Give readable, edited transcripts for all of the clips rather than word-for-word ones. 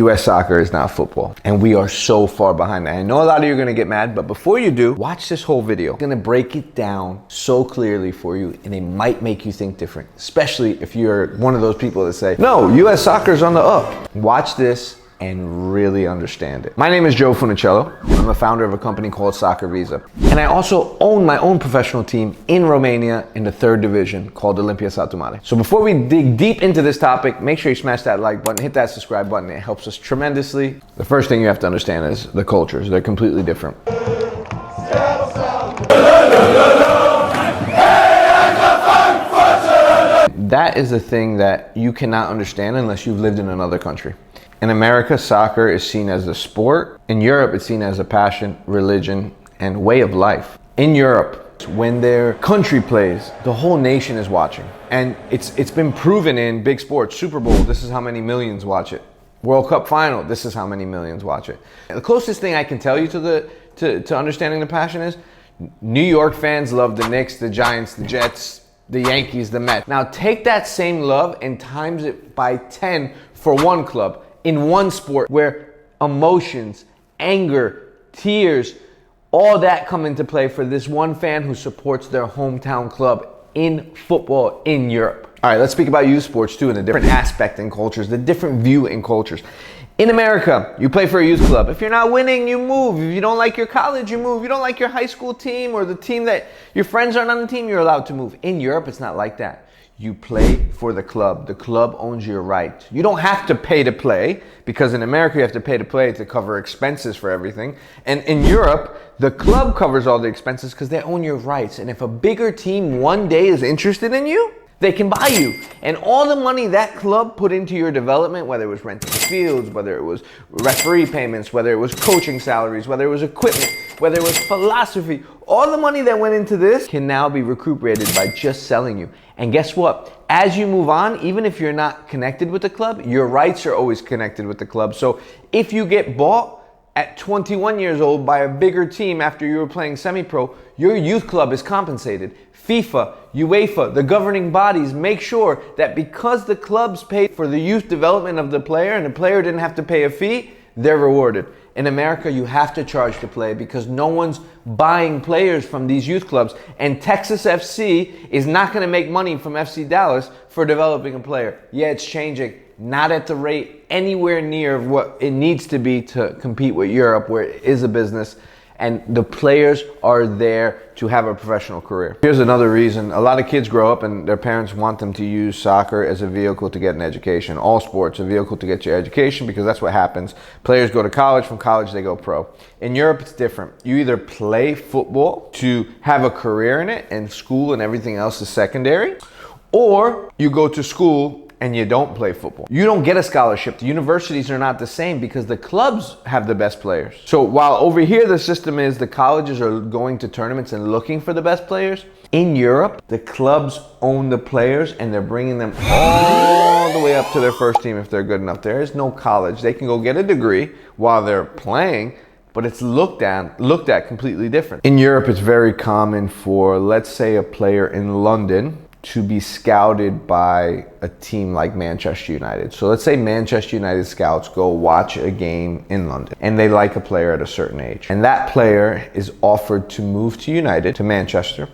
US soccer is not football, and we are so far behind that. I know a lot of you are gonna get mad, but before you do, watch this whole video. I'm gonna break it down so clearly for you, and it might make you think different, especially if you're one of those people that say, no, US soccer is on the up. Watch this and really understand it. My name is Joe Funicello. I'm a founder of a company called SoccerViza. And I also own my own professional team in Romania in the 3rd division called Olimpia Satu Mare. So before we dig deep into this topic, make sure you smash that like button, hit that subscribe button. It helps us tremendously. The first thing you have to understand is the cultures. They're completely different. That is the thing that you cannot understand unless you've lived in another country. In America, soccer is seen as a sport. In Europe, it's seen as a passion, religion, and way of life. In Europe, when their country plays, the whole nation is watching. And it's been proven in big sports. Super Bowl, this is how many millions watch it. World Cup final, this is how many millions watch it. And the closest thing I can tell you to understanding the passion is New York fans love the Knicks, the Giants, the Jets, the Yankees, the Mets. Now take that same love and times it by 10 for one club. In one sport where emotions, anger, tears, all that come into play for this one fan who supports their hometown club in football in Europe. All right, let's speak about youth sports too, and the different aspect in cultures, the different view in cultures. In America, you play for a youth club. If you're not winning, you move. If you don't like your college, you move. If you don't like your high school team or the team that your friends aren't on the team, you're allowed to move. In Europe, it's not like that. You play for the club. The club owns your right. You don't have to pay to play, because in America you have to pay to play to cover expenses for everything. And in Europe, the club covers all the expenses because they own your rights. And if a bigger team one day is interested in you, they can buy you. And all the money that club put into your development, whether it was renting fields, whether it was referee payments, whether it was coaching salaries, whether it was equipment, whether it was philosophy, all the money that went into this can now be recuperated by just selling you. And guess what? As you move on, even if you're not connected with the club, your rights are always connected with the club. So if you get bought at 21 years old by a bigger team after you were playing semi-pro, your youth club is compensated. FIFA, UEFA, the governing bodies make sure that because the clubs paid for the youth development of the player and the player didn't have to pay a fee, they're rewarded. In America, you have to charge to play because no one's buying players from these youth clubs. And Texas FC is not going to make money from FC Dallas for developing a player. Yeah, it's changing. Not at the rate anywhere near what it needs to be to compete with Europe, where it is a business. And the players are there to have a professional career. Here's another reason. A lot of kids grow up and their parents want them to use soccer as a vehicle to get an education. All sports, a vehicle to get your education, because that's what happens. Players go to college, from college they go pro. In Europe, it's different. You either play football to have a career in it, and school and everything else is secondary, or you go to school and you don't play football. You don't get a scholarship. The universities are not the same because the clubs have the best players. So while over here the system is the colleges are going to tournaments and looking for the best players, in Europe, the clubs own the players and they're bringing them all the way up to their first team if they're good enough. There is no college. They can go get a degree while they're playing, but it's looked at completely different. In Europe, it's very common for, let's say, a player in London to be scouted by a team like Manchester United. So let's say Manchester United scouts go watch a game in London and they like a player at a certain age. And that player is offered to move to United, to Manchester,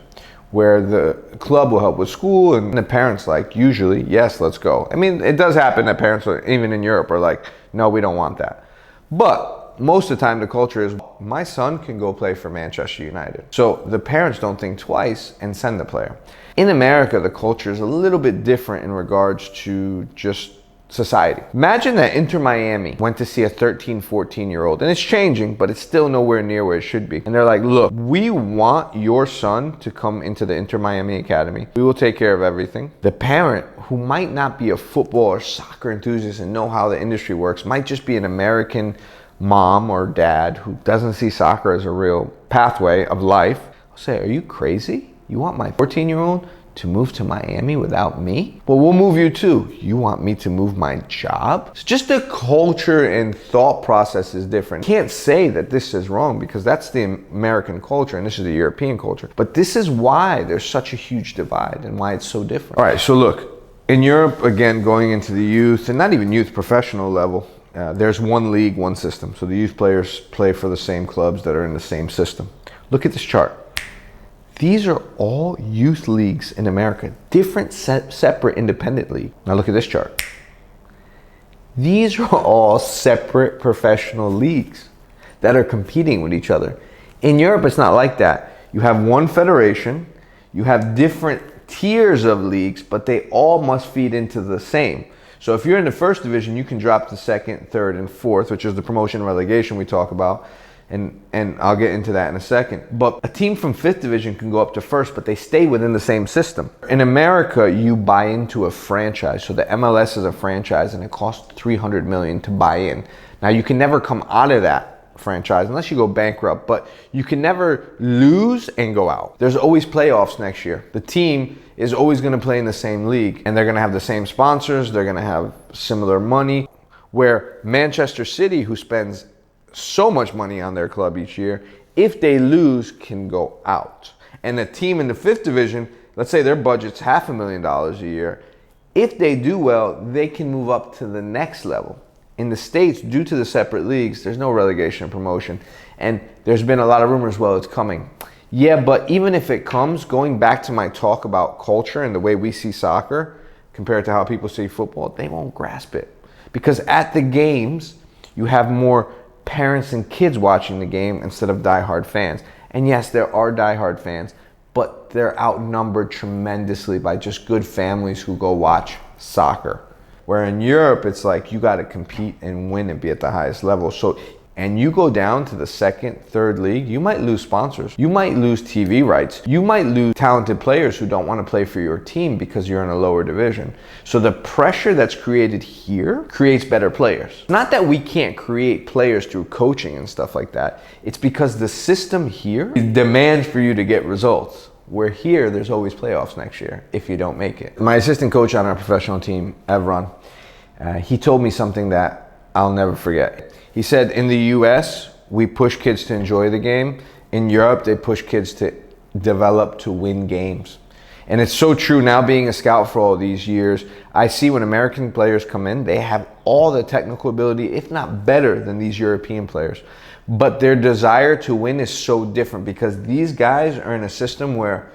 where the club will help with school, and the parents usually, yes, let's go. I mean, it does happen that parents, even in Europe, are like, no, we don't want that. But most of the time the culture is, my son can go play for Manchester United. So the parents don't think twice and send the player. In America, the culture is a little bit different in regards to just society. Imagine that Inter Miami went to see a 13, 14-year-old, and it's changing, but it's still nowhere near where it should be. And they're like, look, we want your son to come into the Inter Miami Academy. We will take care of everything. The parent, who might not be a football or soccer enthusiast and know how the industry works, might just be an American mom or dad who doesn't see soccer as a real pathway of life. I'll say, are you crazy? You want my 14-year-old to move to Miami without me? Well, we'll move you too. You want me to move my job? It's just the culture and thought process is different. Can't say that this is wrong because that's the American culture and this is the European culture. But this is why there's such a huge divide and why it's so different. All right, so look, in Europe, again, going into the youth, and not even youth, professional level, there's one league, one system. So the youth players play for the same clubs that are in the same system. Look at this chart. These are all youth leagues in America, different, separate, independent league. Now look at this chart. These are all separate professional leagues that are competing with each other. In Europe, it's not like that. You have one federation, you have different tiers of leagues, but they all must feed into the same. So if you're in the first division, you can drop to second, third, and fourth, which is the promotion and relegation we talk about. And I'll get into that in a second. But a team from fifth division can go up to first, but they stay within the same system. In America, you buy into a franchise. So the MLS is a franchise and it costs $300 million to buy in. Now you can never come out of that franchise unless you go bankrupt, but you can never lose and go out. There's always playoffs next year. The team is always gonna play in the same league and they're gonna have the same sponsors, they're gonna have similar money, where Manchester City, who spends so much money on their club each year, if they lose, can go out. And a team in the fifth division, let's say their budget's $500,000 a year, if they do well, they can move up to the next level. In the States, due to the separate leagues, there's no relegation and promotion. And there's been a lot of rumors, well, it's coming. Yeah, but even if it comes, going back to my talk about culture and the way we see soccer compared to how people see football, they won't grasp it. Because at the games, you have more parents and kids watching the game instead of diehard fans. And yes, there are diehard fans, but they're outnumbered tremendously by just good families who go watch soccer. Where in Europe, it's like you got to compete and win and be at the highest level. So, and you go down to the second, third league, you might lose sponsors. You might lose TV rights. You might lose talented players who don't want to play for your team because you're in a lower division. So the pressure that's created here creates better players. Not that we can't create players through coaching and stuff like that. It's because the system here demands for you to get results. Where here, there's always playoffs next year if you don't make it. My assistant coach on our professional team, Evron, he told me something that I'll never forget. He said, in the US, we push kids to enjoy the game. In Europe, they push kids to develop to win games. And it's so true. Now being a scout for all these years, I see when American players come in, they have all the technical ability, if not better than these European players. But their desire to win is so different because these guys are in a system where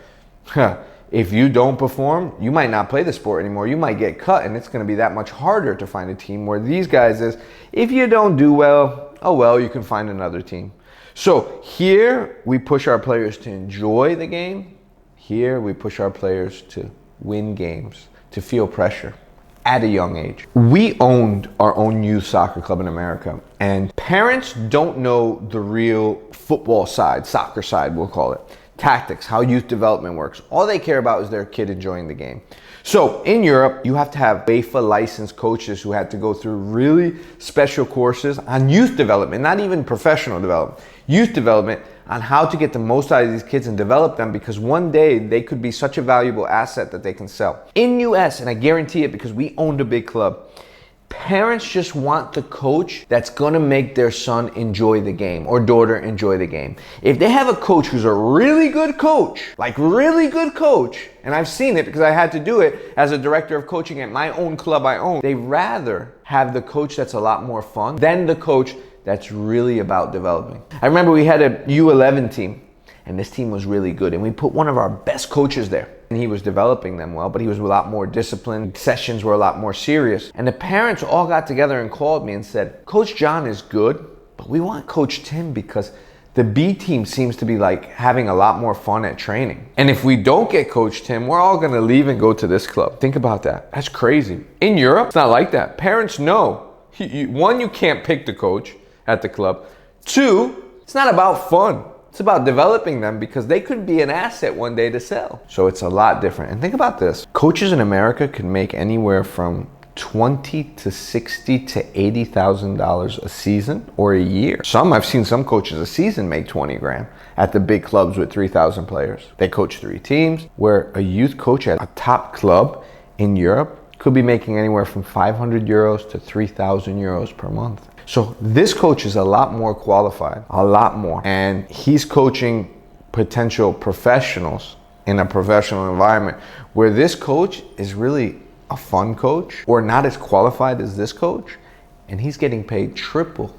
if you don't perform, you might not play the sport anymore. You might get cut, and it's going to be that much harder to find a team. Where these guys is, if you don't do well, oh well, you can find another team. So here we push our players to enjoy the game. Here we push our players to win games, to feel pressure at a young age. We owned our own youth soccer club in America, and parents don't know the real football side, soccer side, we'll call it. Tactics, how youth development works. All they care about is their kid enjoying the game. So in Europe, you have to have UEFA licensed coaches who had to go through really special courses on youth development, not even professional development, youth development on how to get the most out of these kids and develop them, because one day they could be such a valuable asset that they can sell. In US, and I guarantee it because we owned a big club, parents just want the coach that's gonna make their son enjoy the game or daughter enjoy the game. If they have a coach who's a really good coach, like really good coach, and I've seen it because I had to do it as a director of coaching at my own club I own, they rather have the coach that's a lot more fun than the coach that's really about developing. I remember we had a U11 team, and this team was really good, and we put one of our best coaches there. And he was developing them well, but he was a lot more disciplined. Sessions were a lot more serious. And the parents all got together and called me and said, Coach John is good, but we want Coach Tim because the B team seems to be like having a lot more fun at training. And if we don't get Coach Tim, we're all gonna leave and go to this club. Think about that. That's crazy. In Europe, it's not like that. Parents know. One, you can't pick the coach at the club. Two, it's not about fun. It's about developing them because they could be an asset one day to sell. So it's a lot different. And think about this. Coaches in America can make anywhere from $20,000 to $60,000 to $80,000 a season or a year. I've seen some coaches a season make 20 grand at the big clubs with 3,000 players. They coach 3 teams, where a youth coach at a top club in Europe could be making anywhere from 500 euros to 3,000 euros per month. So this coach is a lot more qualified, a lot more. And he's coaching potential professionals in a professional environment where this coach is really a fun coach or not as qualified as this coach. And he's getting paid triple,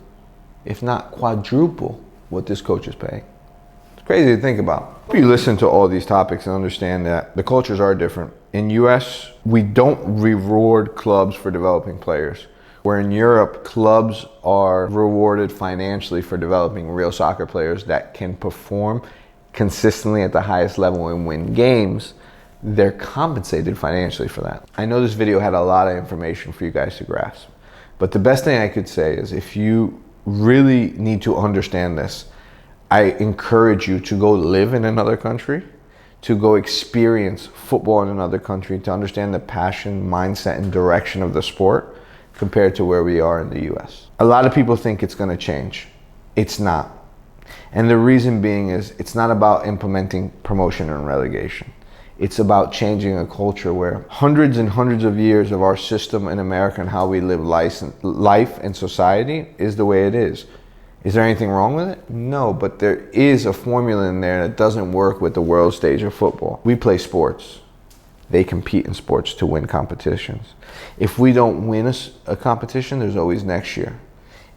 if not quadruple, what this coach is paying. It's crazy to think about. If you listen to all these topics and understand that the cultures are different. In US, we don't reward clubs for developing players. Where in Europe, clubs are rewarded financially for developing real soccer players that can perform consistently at the highest level and win games. They're compensated financially for that. I know this video had a lot of information for you guys to grasp, but the best thing I could say is if you really need to understand this, I encourage you to go live in another country, to go experience football in another country, to understand the passion, mindset, and direction of the sport compared to where we are in the US. A lot of people think it's gonna change. It's not. And the reason being is it's not about implementing promotion and relegation. It's about changing a culture where hundreds and hundreds of years of our system in America and how we live life and society is the way it is. Is there anything wrong with it? No, but there is a formula in there that doesn't work with the world stage of football. We play sports. They compete in sports to win competitions. If we don't win a competition, there's always next year.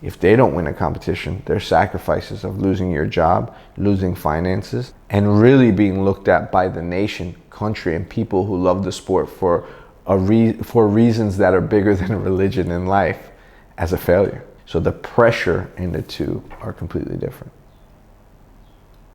If they don't win a competition, there's sacrifices of losing your job, losing finances, and really being looked at by the nation, country, and people who love the sport for reasons that are bigger than religion and life as a failure. So the pressure in the two are completely different.